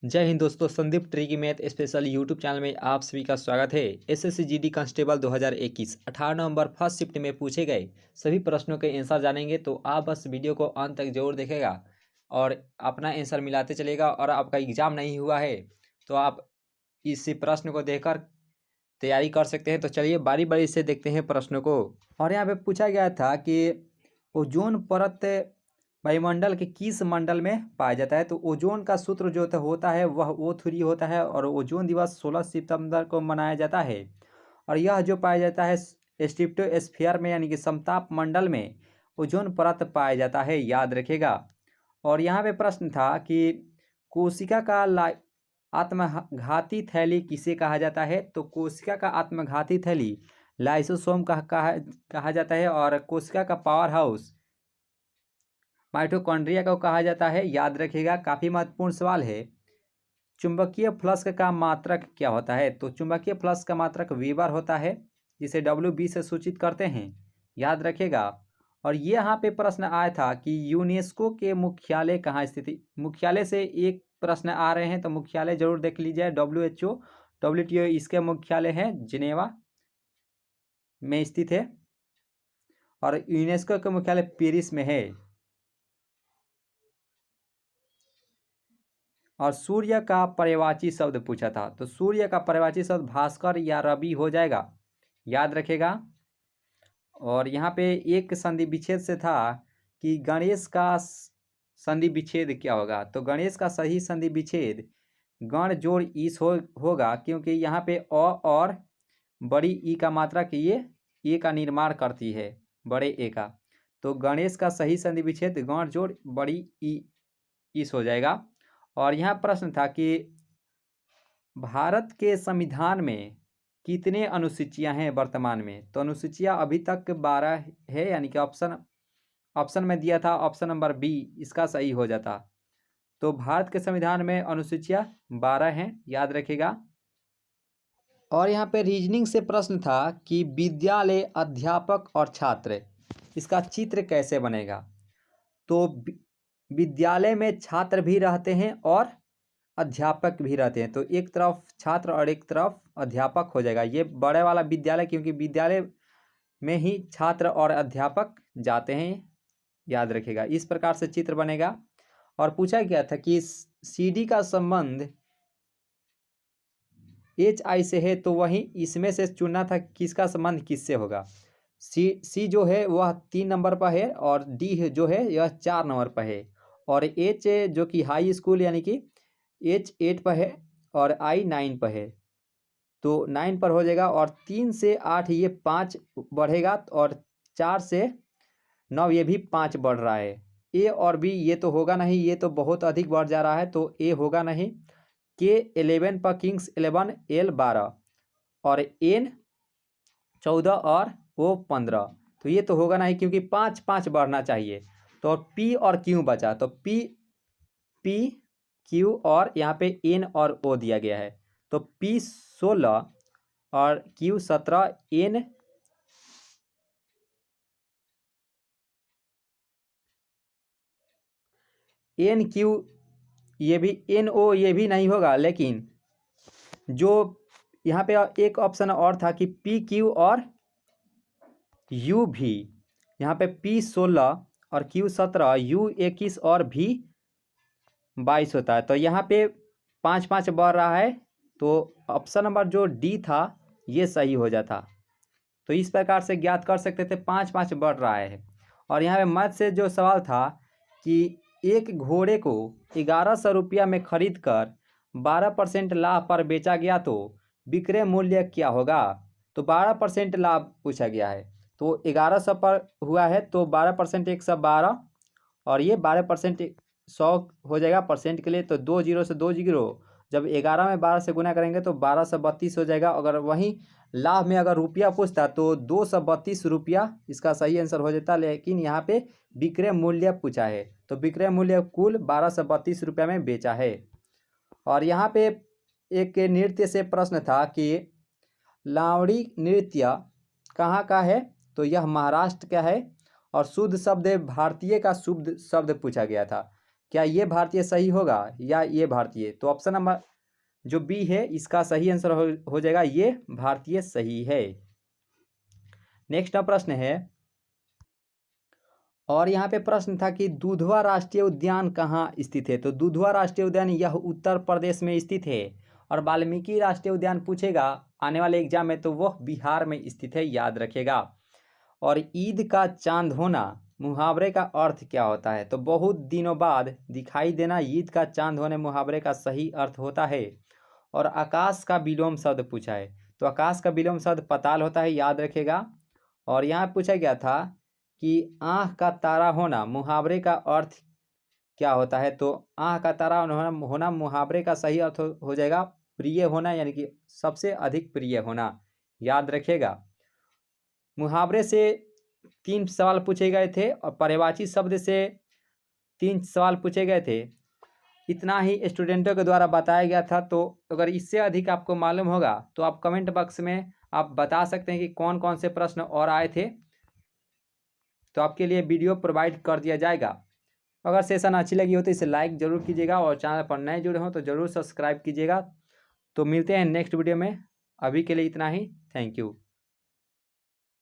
जय हिंद दोस्तों, Sandeep tricky math special YouTube channel में आप सभी का स्वागत है। एसएससी जीडी कांस्टेबल 2021 18 नवंबर फर्स्ट शिफ्ट में पूछे गए सभी प्रश्नों के आंसर जानेंगे, तो आप बस वीडियो को अंत तक जरूर देखेगा और अपना आंसर मिलाते चलेगा। और आपका एग्जाम नहीं हुआ है तो आप इसी प्रश्न को देखकर तैयारी कर सकते हैं। तो चलिए बारी बारी से देखते हैं प्रश्नों को। और यहाँ पे पूछा गया था कि ओजोन परत वायुमंडल के किस मंडल में पाया जाता है। तो ओजोन का सूत्र जो होता है वह O3 होता है और ओजोन दिवस 16 सितंबर को मनाया जाता है। और यह जो पाया जाता है स्ट्रेटोस्फीयर में, यानी कि समताप मंडल में ओजोन परत पाया जाता है, याद रखिएगा। और यहाँ पे प्रश्न था कि कोशिका का आत्मघाती थैली किसे कहा जाता है। तो कोशिका का आत्मघाती थैली लाइसोसोम कहा जाता है। और कोशिका का पावर हाउस माइटोकॉन्ड्रिया को कहा जाता है, याद रखिएगा। काफ़ी महत्वपूर्ण सवाल है। चुंबकीय फ्लक्स का मात्रक क्या होता है। तो चुंबकीय फ्लक्स का मात्रक वीबर होता है, जिसे WB से सूचित करते हैं, याद रखिएगा। और ये यहाँ पे प्रश्न आया था कि यूनेस्को के मुख्यालय कहाँ स्थित। मुख्यालय से एक प्रश्न आ रहे हैं, तो मुख्यालय जरूर देख लीजिए। WHO WTO इसके मुख्यालय है जिनेवा में स्थित है। और यूनेस्को का मुख्यालय पेरिस में है। और सूर्य का पर्यायवाची शब्द पूछा था, तो सूर्य का पर्यायवाची शब्द भास्कर या रवि हो जाएगा, याद रखेगा। और यहाँ पे एक संधि विच्छेद से था कि गणेश का संधि विच्छेद क्या होगा। तो गणेश का सही संधि विच्छेद गण जोड़ ईस होगा, क्योंकि यहाँ पे अ और बड़ी ई का मात्रक ये ए का निर्माण करती है, बड़े ए का। तो गणेश का सही संधि विच्छेद गण जोड़ बड़ी ई ईस हो जाएगा। और यहाँ प्रश्न था कि भारत के संविधान में कितने अनुसूचियां हैं वर्तमान में। तो अनुसूचियां अभी तक 12 है, यानी कि ऑप्शन में दिया था ऑप्शन नंबर बी, इसका सही हो जाता। तो भारत के संविधान में अनुसूचियां 12 हैं, याद रखिएगा। और यहाँ पे रीजनिंग से प्रश्न था कि विद्यालय, अध्यापक और छात्र, इसका चित्र कैसे बनेगा। तो विद्यालय में छात्र भी रहते हैं और अध्यापक भी रहते हैं, तो एक तरफ छात्र और एक तरफ अध्यापक हो जाएगा। ये बड़े वाला विद्यालय, क्योंकि विद्यालय में ही छात्र और अध्यापक जाते हैं, याद रखिएगा। इस प्रकार से चित्र बनेगा। और पूछा गया था कि CD का संबंध HI से है, तो वही इसमें से चुनना था किसका संबंध किससे होगा। C जो है वह 3 नंबर पर है और D जो है यह 4 नंबर पर है। और H जो कि हाई स्कूल यानी कि H 8 पर है और I 9 पर है, तो 9 पर हो जाएगा। और 3 से 8 ये 5 बढ़ेगा और 4 से 9 ये भी 5 बढ़ रहा है। A और B ये तो होगा नहीं, ये तो बहुत अधिक बढ़ जा रहा है, तो A होगा नहीं। K 11 पर किंग्स 11, L 12 और N 14 और O 15, तो ये तो होगा नहीं, क्योंकि 5 5 बढ़ना चाहिए। तो P और Q बचा, तो P Q और यहाँ पे N और O दिया गया है। तो P 16 और Q 17, N Q ये भी N O ये भी नहीं होगा, लेकिन जो यहाँ पे एक ऑप्शन और था कि P Q और U भी, यहाँ पे P 16 और Q 17, U 21 और V 22 होता है। तो यहाँ पे 5 5 बढ़ रहा है, तो ऑप्शन नंबर जो D था ये सही हो जाता। तो इस प्रकार से ज्ञात कर सकते थे 5 5 बढ़ रहा है। और यहाँ पे मैथ से जो सवाल था कि एक घोड़े को 1100 रुपया में खरीद कर 12% लाभ पर बेचा गया, तो विक्रय मूल्य क्या होगा। तो 12% लाभ पूछा गया है, तो 1100 पर हुआ है, तो 12% 112 और ये 12% 100 हो जाएगा परसेंट के लिए। तो 2 जीरो से 2 जीरो, जब 11 में 12 से गुना करेंगे तो 1232 हो जाएगा। अगर वहीं लाभ में अगर रुपया पूछता तो 232 रुपया इसका सही आंसर हो जाता, लेकिन यहाँ पे विक्रय मूल्य पूछा है, तो विक्रय मूल्य कुल 1232 रुपया में बेचा है। और यहाँ पे एक नृत्य से प्रश्न था कि लावड़ी नृत्य कहाँ का है। तो यह महाराष्ट्र का है। और शुद्ध शब्द भारतीय का शुद्ध शब्द पूछा गया था। क्या ये भारतीय सही होगा या ये भारतीय? तो ऑप्शन नंबर जो बी है इसका सही आंसर हो जाएगा, ये भारतीय सही है। नेक्स्ट प्रश्न है, और यहाँ पे प्रश्न था कि दुधवा राष्ट्रीय उद्यान कहाँ स्थित है? तो दुधवा राष्ट्रीय उद्यान यह उत्तर प्रदेश में स्थित है। और वाल्मीकि राष्ट्रीय उद्यान पूछेगा आने वाले एग्जाम में तो वह बिहार में स्थित है, याद रखेगा। और ईद का चांद होना मुहावरे का अर्थ क्या होता है? तो बहुत दिनों बाद दिखाई देना ईद का चांद होने मुहावरे का सही अर्थ होता है। और आकाश का विलोम शब्द पूछा है, तो आकाश का विलोम शब्द पाताल होता है, याद रखेगा। और यहाँ पूछा गया था कि आँख का तारा होना मुहावरे का अर्थ क्या होता है? तो आँख का तारा होना मुहावरे का सही अर्थ हो जाएगा प्रिय होना, यानी कि सबसे अधिक प्रिय होना, याद रखिएगा। मुहावरे से 3 सवाल पूछे गए थे और पर्यायवाची शब्द से 3 सवाल पूछे गए थे। इतना ही स्टूडेंटों के द्वारा बताया गया था। तो अगर इससे अधिक आपको मालूम होगा तो आप कमेंट बॉक्स में आप बता सकते हैं कि कौन कौन से प्रश्न और आए थे, तो आपके लिए वीडियो प्रोवाइड कर दिया जाएगा। अगर सेशन अच्छी लगी हो तो इसे लाइक ज़रूर कीजिएगा और चैनल पर नए जुड़े हों तो ज़रूर सब्सक्राइब कीजिएगा। तो मिलते हैं नेक्स्ट वीडियो में, अभी के लिए इतना ही। Thank you.